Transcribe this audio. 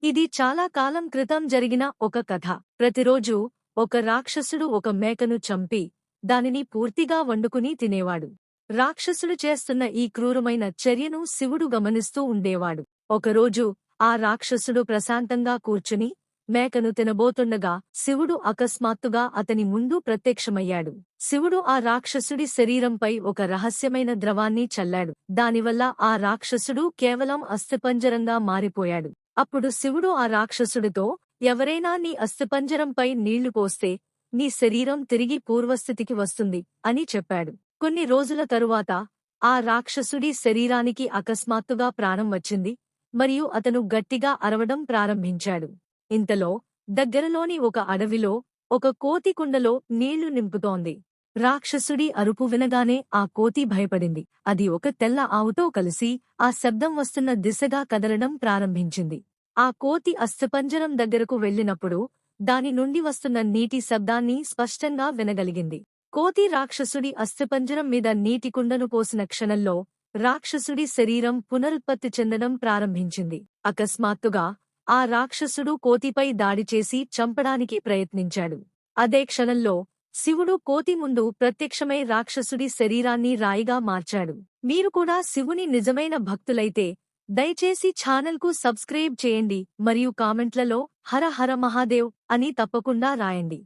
ఇది చాలా కాలం క్రితం జరిగిన ఒక కథ. ప్రతిరోజూ ఒక రాక్షసుడు ఒక మేకను చంపి దానిని పూర్తిగా వండుకుని తినేవాడు. రాక్షసుడు చేస్తున్న ఈ క్రూరమైన చర్యను శివుడు గమనిస్తూ ఉండేవాడు. ఒకరోజు ఆ రాక్షసుడు ప్రశాంతంగా కూర్చుని మేకను తినబోతుండగా శివుడు అకస్మాత్తుగా అతని ముందు ప్రత్యక్షమయ్యాడు. శివుడు ఆ రాక్షసుడి శరీరంపై ఒక రహస్యమైన ద్రవాన్ని చల్లాడు. దానివల్ల ఆ రాక్షసుడు కేవలం అస్థిపంజరంగా మారిపోయాడు. అప్పుడు శివుడు ఆ రాక్షసుడితో, ఎవరైనా నీ అస్థిపంజరంపై నీళ్లు పోస్తే నీ శరీరం తిరిగి పూర్వస్థితికి వస్తుంది అని చెప్పాడు. కొన్ని రోజుల తరువాత ఆ రాక్షసుడి శరీరానికి అకస్మాత్తుగా ప్రాణం వచ్చింది మరియు అతను గట్టిగా అరవడం ప్రారంభించాడు. ఇంతలో దగ్గరలోని ఒక అడవిలో ఒక కోతి కుండలో నీళ్లు నింపుతోంది. రాక్షసుడి అరుపు వినగానే ఆ కోతి భయపడింది. అది ఒక తెల్ల ఆవుతో కలిసి ఆ శబ్దం వస్తున్న దిశగా కదలడం ప్రారంభించింది. ఆ కోతి అస్థిపంజరం దగ్గరకు వెళ్ళినప్పుడు దాని నుండి వస్తున్న నీటి శబ్దాన్ని స్పష్టంగా వినగలిగింది. కోతి రాక్షసుడి అస్థిపంజరం మీద నీటి కుండను పోసిన క్షణంలో రాక్షసుడి శరీరం పునరుత్పత్తి చెందడం ప్రారంభించింది. అకస్మాత్తుగా ఆ రాక్షసుడు కోతిపై దాడి చేసి చంపడానికి ప్రయత్నించాడు. అదే క్షణంలో శివుడు కోతి ముందు ప్రత్యక్షమై రాక్షసుడి శరీరాన్ని రాయిగా మార్చాడు. మీరు కూడా శివుని నిజమైన భక్తులైతే దయచేసి ఛానల్కు సబ్స్క్రైబ్ చేయండి మరియు కామెంట్లలో హర హర మహాదేవ్ అని తప్పకుండా రాయండి.